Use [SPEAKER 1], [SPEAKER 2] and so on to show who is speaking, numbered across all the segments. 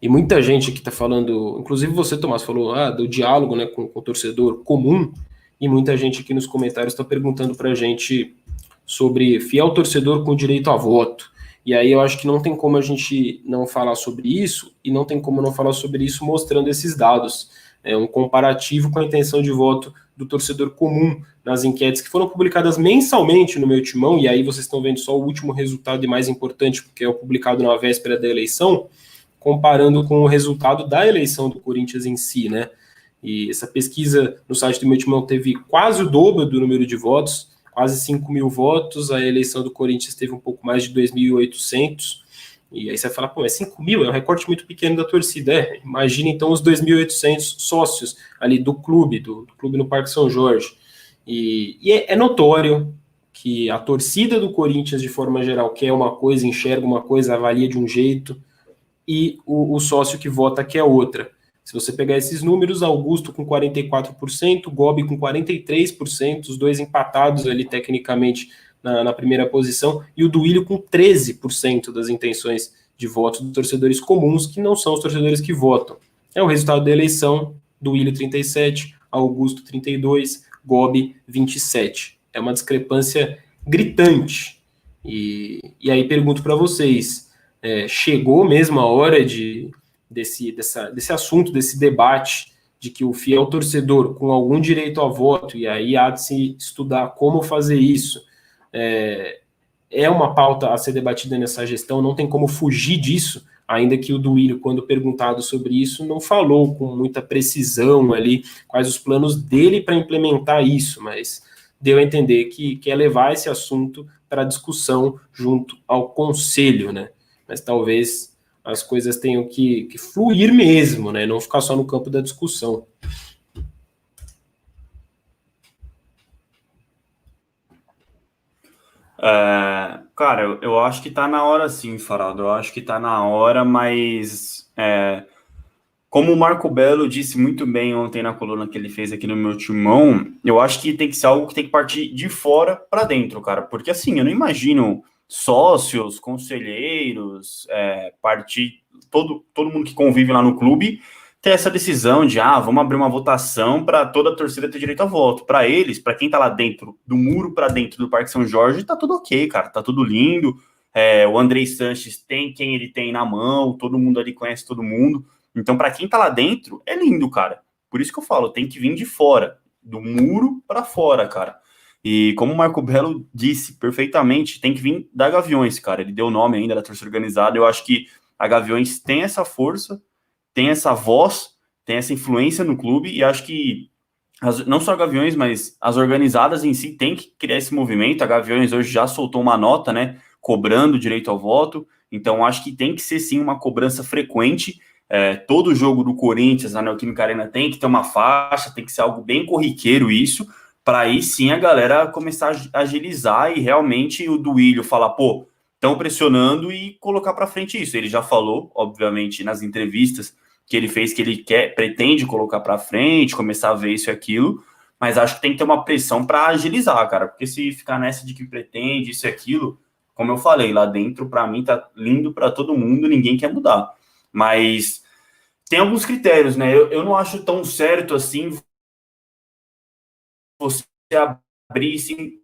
[SPEAKER 1] E muita gente aqui está falando, inclusive você, Tomás, falou do diálogo, né, com o torcedor comum, e muita gente aqui nos comentários está perguntando para a gente sobre fiel torcedor com direito a voto. E aí eu acho que não tem como a gente não falar sobre isso, e não tem como não falar sobre isso mostrando esses dados. É um comparativo com a intenção de voto do torcedor comum nas enquetes que foram publicadas mensalmente no meu timão, e aí vocês estão vendo só o último resultado e mais importante, porque é o publicado na véspera da eleição, comparando com o resultado da eleição do Corinthians em si, né? E essa pesquisa no site do meu timão teve quase o dobro do número de votos, quase 5 mil votos. A eleição do Corinthians teve um pouco mais de 2.800. E aí você vai falar, pô, mas 5 mil é um recorte muito pequeno da torcida. Imagina então os 2.800 sócios ali do clube no Parque São Jorge. E é notório que a torcida do Corinthians, de forma geral, quer uma coisa, enxerga uma coisa, avalia de um jeito, e o sócio que vota quer outra. Se você pegar esses números, Augusto com 44%, Gobi com 43%, os dois empatados ali tecnicamente na primeira posição, e o Duílio com 13% das intenções de voto dos torcedores comuns, que não são os torcedores que votam. É o resultado da eleição: Duílio 37%, Augusto 32%, Gobi 27%. É uma discrepância gritante. E aí pergunto para vocês, chegou mesmo a hora desse assunto, desse debate, de que o fiel torcedor com algum direito a voto, e aí há de se estudar como fazer isso, é uma pauta a ser debatida nessa gestão, não tem como fugir disso, ainda que o Duílio, quando perguntado sobre isso, não falou com muita precisão ali quais os planos dele para implementar isso, mas deu a entender que quer levar esse assunto para discussão junto ao conselho, né? Mas talvez as coisas tenham que fluir mesmo, né? Não ficar só no campo da discussão.
[SPEAKER 2] Cara, eu acho que tá na hora sim, Faraldo. Eu acho que tá na hora, mas como o Marco Belo disse muito bem ontem na coluna que ele fez aqui no meu timão, eu acho que tem que ser algo que tem que partir de fora para dentro, cara. Porque assim, eu não imagino sócios, conselheiros, partir, todo mundo que convive lá no clube ter essa decisão de, vamos abrir uma votação para toda a torcida ter direito a voto. Para eles, para quem tá lá dentro, do muro para dentro do Parque São Jorge, tá tudo ok, cara, tá tudo lindo. O Andrei Sanches tem quem ele tem na mão, todo mundo ali conhece todo mundo. Então, para quem tá lá dentro, é lindo, cara. Por isso que eu falo, tem que vir de fora, do muro para fora, cara. E como o Marco Belo disse perfeitamente, tem que vir da Gaviões, cara. Ele deu o nome ainda da torcida organizada. Eu acho que a Gaviões tem essa força, tem essa voz, tem essa influência no clube, e acho que não só a Gaviões, mas as organizadas em si têm que criar esse movimento. A Gaviões hoje já soltou uma nota, né, cobrando direito ao voto. Então, acho que tem que ser sim uma cobrança frequente. Todo jogo do Corinthians na Neoquímica Arena tem que ter uma faixa, tem que ser algo bem corriqueiro isso, para aí sim a galera começar a agilizar e realmente o Duílio falar, pô, estão pressionando, e colocar para frente isso. Ele já falou, obviamente, nas entrevistas que ele fez, que ele pretende colocar para frente, começar a ver isso e aquilo, mas acho que tem que ter uma pressão para agilizar, cara, porque se ficar nessa de que pretende isso e aquilo, como eu falei, lá dentro, para mim, tá lindo para todo mundo, ninguém quer mudar. Mas tem alguns critérios, né? Eu não acho tão certo assim você abrir assim,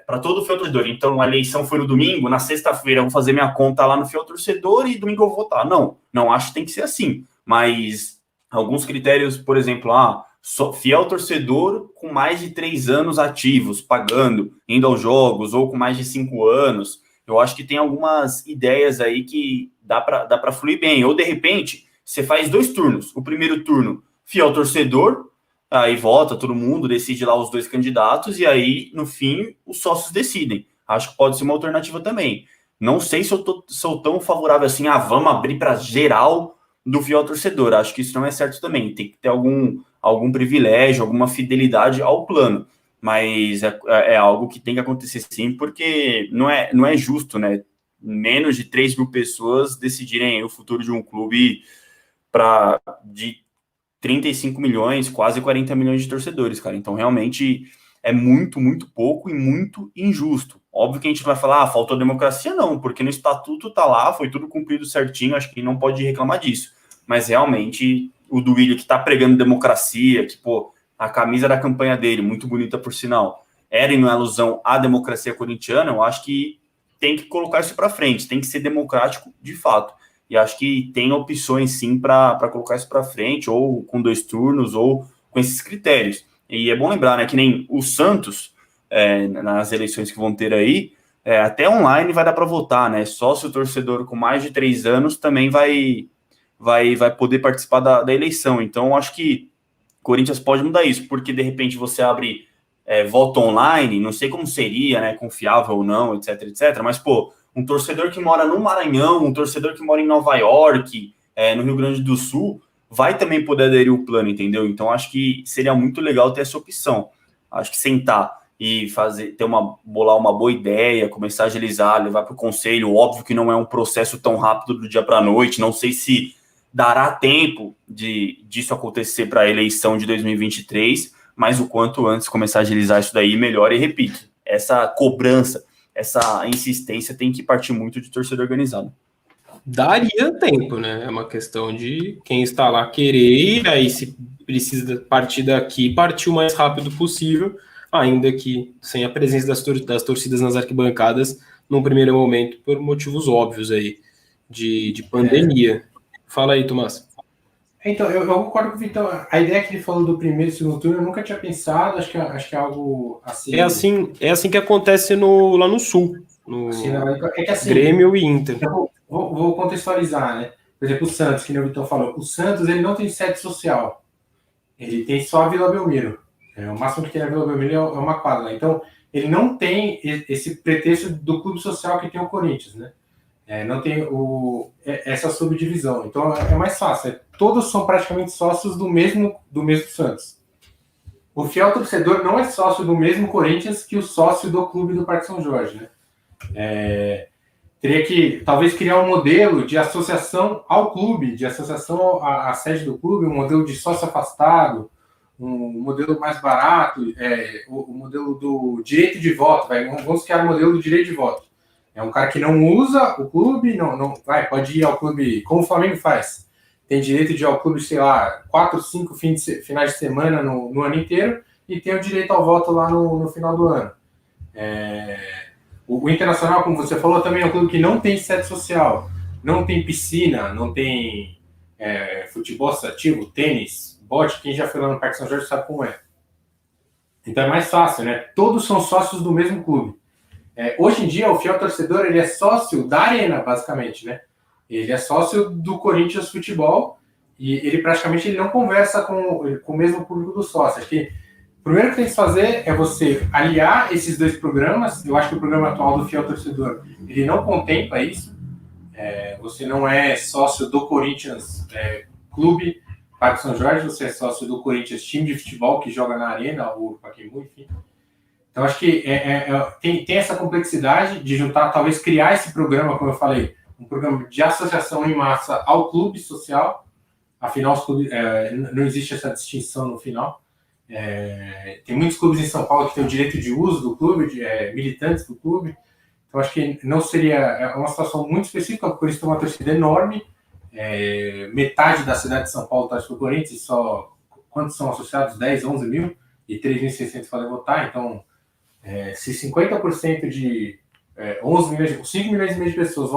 [SPEAKER 2] para todo o fiel torcedor. Então, a eleição foi no domingo, na sexta-feira eu vou fazer minha conta lá no fiel torcedor e domingo eu vou votar. Não acho que tem que ser assim. Mas alguns critérios, por exemplo, fiel torcedor com mais de 3 anos ativos, pagando, indo aos jogos, ou com mais de 5 anos. Eu acho que tem algumas ideias aí que dá para fluir bem. Ou, de repente, você faz 2 turnos. O primeiro turno, fiel torcedor, aí vota todo mundo, decide lá os 2 candidatos, e aí, no fim, os sócios decidem. Acho que pode ser uma alternativa também. Não sei se eu sou tão favorável assim, vamos abrir para geral do fiel torcedor. Acho que isso não é certo também. Tem que ter algum privilégio, alguma fidelidade ao plano. Mas é algo que tem que acontecer sim, porque não é justo, né? Menos de 3 mil pessoas decidirem o futuro de um clube de 35 milhões, quase 40 milhões de torcedores, cara. Então, realmente, é muito, muito pouco e muito injusto. Óbvio que a gente vai falar, faltou democracia, não, porque no estatuto tá lá, foi tudo cumprido certinho, acho que não pode reclamar disso. Mas realmente, o Duílio que tá pregando democracia, que, pô, a camisa da campanha dele, muito bonita por sinal, era em alusão à democracia corintiana, eu acho que tem que colocar isso para frente, tem que ser democrático de fato. E acho que tem opções sim para colocar isso para frente, ou com 2 turnos, ou com esses critérios. E é bom lembrar, né, que nem o Santos, nas eleições que vão ter aí, até online vai dar para votar, né? Sócio torcedor com mais de 3 anos também vai poder participar da eleição. Então, acho que o Corinthians pode mudar isso, porque de repente você abre voto online, não sei como seria, né? Confiável ou não, etc, etc. Mas, pô, um torcedor que mora no Maranhão, um torcedor que mora em Nova York, no Rio Grande do Sul, vai também poder aderir ao plano, entendeu? Então, acho que seria muito legal ter essa opção. Acho que sentar e bolar uma boa ideia, começar a agilizar, levar para o conselho. Óbvio que não é um processo tão rápido do dia para a noite, não sei se dará tempo disso acontecer para a eleição de 2023, mas o quanto antes começar a agilizar isso daí, melhor. E repito, essa cobrança, essa insistência tem que partir muito de torcida organizada.
[SPEAKER 1] Daria tempo, né? É uma questão de quem está lá querer, e aí se precisa partir daqui, partir o mais rápido possível, ainda que sem a presença das torcidas nas arquibancadas, num primeiro momento, por motivos óbvios aí, de pandemia. Fala aí, Tomás.
[SPEAKER 3] Então, eu concordo com o Vitão. A ideia que ele falou do primeiro e segundo turno, eu nunca tinha pensado, acho que é algo assim...
[SPEAKER 1] É assim que acontece lá no Sul, no
[SPEAKER 3] é que, assim,
[SPEAKER 1] Grêmio e Inter.
[SPEAKER 3] Vou contextualizar, né? Por exemplo, o Santos, que o Vitão falou. O Santos, ele não tem sede social. Ele tem só a Vila Belmiro. O máximo que tem na Vila Belmiro é uma quadra. Então, ele não tem esse pretexto do clube social que tem o Corinthians, né? Não tem essa subdivisão. Então, é mais fácil. Todos são praticamente sócios do mesmo Santos. O fiel torcedor não é sócio do mesmo Corinthians que o sócio do clube do Parque São Jorge, né? Teria que, talvez, criar um modelo de associação ao clube, de associação à sede do clube, um modelo de sócio afastado, um modelo mais barato, o modelo do direito de voto. Vamos criar um modelo do direito de voto. É um cara que não usa o clube, pode ir ao clube, como o Flamengo faz. Tem direito de ir ao clube, sei lá, 4, 5 finais de semana no ano inteiro, e tem o direito ao voto lá no final do ano. O Internacional, como você falou, também é um clube que não tem sede social, não tem piscina, não tem futebol associativo, tênis, bote. Quem já foi lá no Parque São Jorge sabe como é. Então é mais fácil, né? Todos são sócios do mesmo clube. Hoje em dia, o fiel torcedor, ele é sócio da Arena, basicamente, né? Ele é sócio do Corinthians Futebol e ele praticamente não conversa com o mesmo público do sócio. Acho que o primeiro que tem que fazer é você aliar esses 2 programas. Eu acho que o programa atual do fiel torcedor, ele não contempla isso. Você não é sócio do Corinthians Clube Parque São Jorge, você é sócio do Corinthians time de futebol que joga na Arena, ou Pacaembu, enfim. Então, acho que tem essa complexidade de juntar, talvez criar esse programa, como eu falei, um programa de associação em massa ao clube social. Afinal, os clubes, não existe essa distinção no final. Tem muitos clubes em São Paulo que têm o direito de uso do clube, militantes do clube. Então, acho que não seria uma situação muito específica, porque eles têm uma torcida enorme. Metade da cidade de São Paulo torce para o Corinthians, e só quantos são associados? 10, 11 mil, e 3.600 podem votar. Então, se 50% de 11 milhões, 5 milhões e meio de pessoas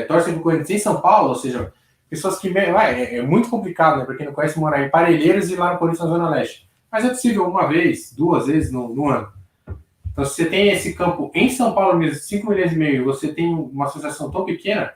[SPEAKER 3] torcem para o Corinthians em São Paulo, ou seja, pessoas que... é muito complicado, né? Para quem não conhece, morar em Parelheiros e lá no Corinthians na Zona Leste. Mas é possível uma vez, 2 vezes no ano. Então, se você tem esse campo em São Paulo mesmo, 5 milhões e meio, você tem uma associação tão pequena,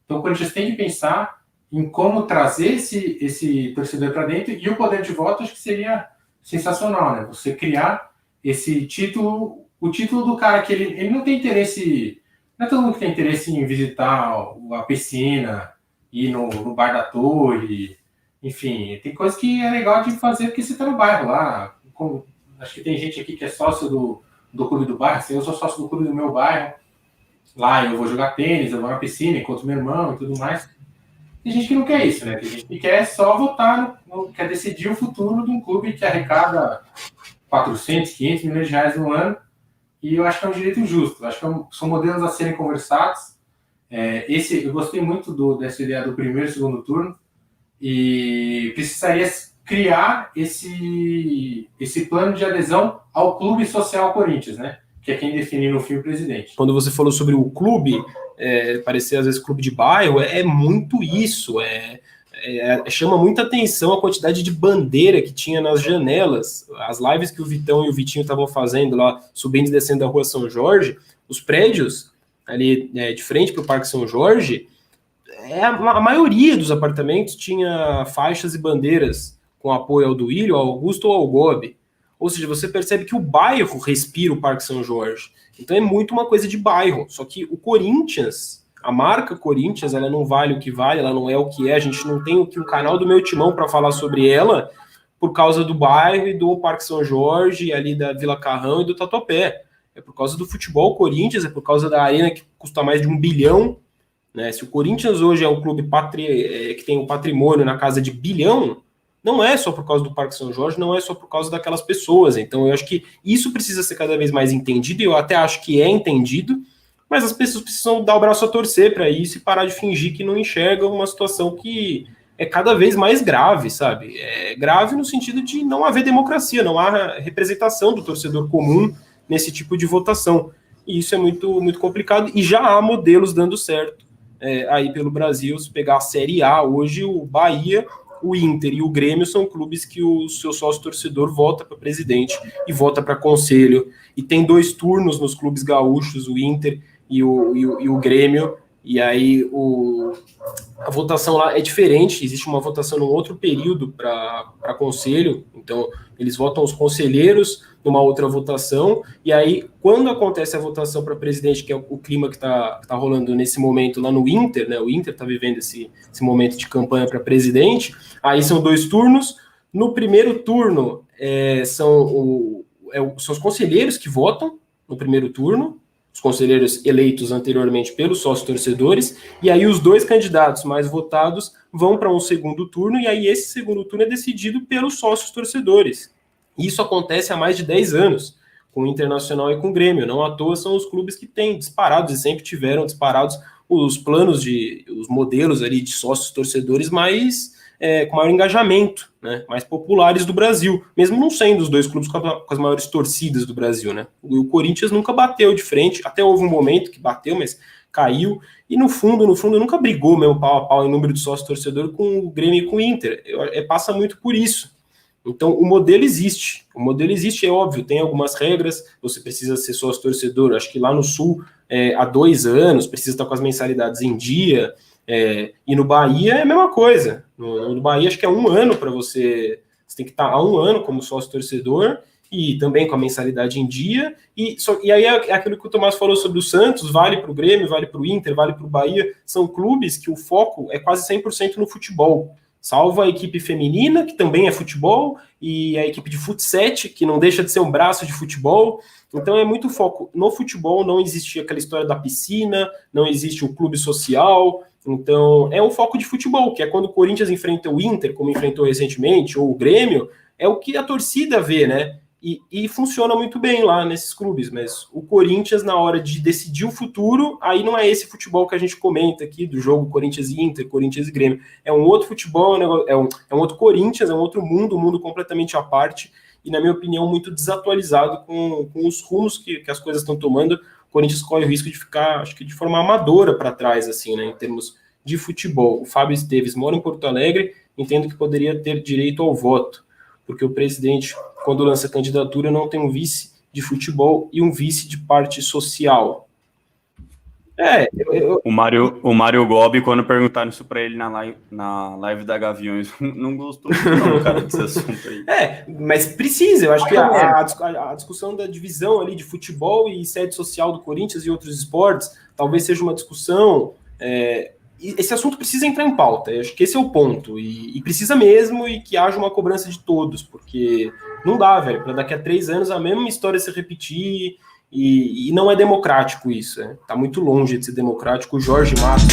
[SPEAKER 3] então o Corinthians tem que pensar em como trazer esse torcedor para dentro, e o poder de voto acho que seria sensacional, né? Você criar esse título, o título do cara que ele não tem interesse, não é todo mundo que tem interesse em visitar a piscina, ir no bar da Torre, enfim, tem coisa que é legal de fazer porque você está no bairro lá. Acho que tem gente aqui que é sócio do clube do bairro. Assim, eu sou sócio do clube do meu bairro. Lá eu vou jogar tênis, eu vou na piscina, encontro meu irmão e tudo mais. Tem gente que não quer isso, né? Tem gente que quer só votar, quer decidir o futuro de um clube que arrecada 400, 500 milhões de reais no ano. e eu acho que é um direito justo. Acho que são modelos a serem conversados. Eu gostei muito dessa ideia do primeiro e segundo turno, e precisaria criar esse plano de adesão ao Clube Social Corinthians, né? Que é quem define no fim o presidente.
[SPEAKER 1] Quando você falou sobre o clube, parecer às vezes clube de bairro, é muito isso, chama muita atenção a quantidade de bandeira que tinha nas janelas. As lives que o Vitão e o Vitinho estavam fazendo lá, subindo e descendo da Rua São Jorge, os prédios ali de frente para o Parque São Jorge, a maioria dos apartamentos tinha faixas e bandeiras com apoio ao Duílio, ao Augusto ou ao Gobi. Ou seja, você percebe que o bairro respira o Parque São Jorge. Então é muito uma coisa de bairro. Só que o Corinthians, a marca Corinthians, ela não vale o que vale, ela não é o que é. A gente não tem aqui um canal do Meu Timão para falar sobre ela por causa do bairro e do Parque São Jorge, ali da Vila Carrão e do Tatuapé. É por causa do futebol Corinthians, é por causa da arena que custa mais de 1 bilhão. Né? Se o Corinthians hoje é um clube que tem um patrimônio na casa de bilhão, não é só por causa do Parque São Jorge, não é só por causa daquelas pessoas. Então eu acho que isso precisa ser cada vez mais entendido, e eu até acho que é entendido, mas as pessoas precisam dar o braço a torcer para isso e parar de fingir que não enxergam uma situação que é cada vez mais grave, sabe? É grave no sentido de não haver democracia, não há representação do torcedor comum nesse tipo de votação. E isso é muito, muito complicado, e já há modelos dando certo aí pelo Brasil. Se pegar a Série A, hoje o Bahia, o Inter e o Grêmio são clubes que o seu sócio-torcedor vota para presidente e vota para conselho. E tem 2 turnos nos clubes gaúchos, o Inter e o Grêmio, e aí a votação lá é diferente, existe uma votação num outro período para conselho, então eles votam os conselheiros numa outra votação, e aí quando acontece a votação para presidente, que é o clima que tá rolando nesse momento lá no Inter, né, o Inter está vivendo esse momento de campanha para presidente, aí são 2 turnos. No primeiro turno são os conselheiros que votam no primeiro turno, os conselheiros eleitos anteriormente pelos sócios-torcedores, e aí os 2 candidatos mais votados vão para um segundo turno, e aí esse segundo turno é decidido pelos sócios-torcedores. Isso acontece há mais de 10 anos, com o Internacional e com o Grêmio. Não à toa são os clubes que têm disparados, e sempre tiveram disparados, os modelos ali de sócios-torcedores com maior engajamento, né, mais populares do Brasil, mesmo não sendo os 2 clubes com as maiores torcidas do Brasil, né? O Corinthians nunca bateu de frente, até houve um momento que bateu, mas caiu, e no fundo, nunca brigou mesmo pau a pau em número de sócio-torcedor com o Grêmio e com o Inter. Passa muito por isso. Então, o modelo existe, é óbvio, tem algumas regras, você precisa ser sócio-torcedor, acho que lá no Sul, há 2 anos, precisa estar com as mensalidades em dia, e no Bahia é a mesma coisa. No Bahia acho que é 1 ano para você tem que estar há 1 ano como sócio-torcedor e também com a mensalidade em dia, e aí é aquilo que o Tomás falou sobre o Santos, vale para o Grêmio, vale para o Inter, vale para o Bahia, são clubes que o foco é quase 100% no futebol, salvo a equipe feminina, que também é futebol, e a equipe de futsete, que não deixa de ser um braço de futebol. Então é muito foco no futebol, não existe aquela história da piscina, não existe o clube social. Então é um foco de futebol, que é quando o Corinthians enfrenta o Inter, como enfrentou recentemente, ou o Grêmio, é o que a torcida vê, né? E funciona muito bem lá nesses clubes, mas o Corinthians, na hora de decidir o futuro, aí não é esse futebol que a gente comenta aqui, do jogo Corinthians e Inter, Corinthians e Grêmio. É um outro futebol, é um outro Corinthians, é um outro mundo, um mundo completamente à parte, e na minha opinião muito desatualizado com os rumos que as coisas estão tomando. O Corinthians corre o risco de ficar, acho que de forma amadora para trás, assim, né, em termos de futebol. O Fábio Esteves mora em Porto Alegre, entendo que poderia ter direito ao voto, porque o presidente, quando lança candidatura, não tem um vice de futebol e um vice de parte social.
[SPEAKER 2] O Mário Gobi, quando perguntaram isso para ele na live da Gaviões, não gostou muito, não, cara, desse assunto aí.
[SPEAKER 1] Mas precisa, eu acho que a discussão da divisão ali de futebol e sede social do Corinthians e outros esportes, talvez seja uma discussão... Esse assunto precisa entrar em pauta, eu acho que esse é o ponto, e precisa mesmo, e que haja uma cobrança de todos, porque não dá, velho, para daqui a 3 anos a mesma história se repetir, e não é democrático isso, tá muito longe de ser democrático. O Jorge Matos...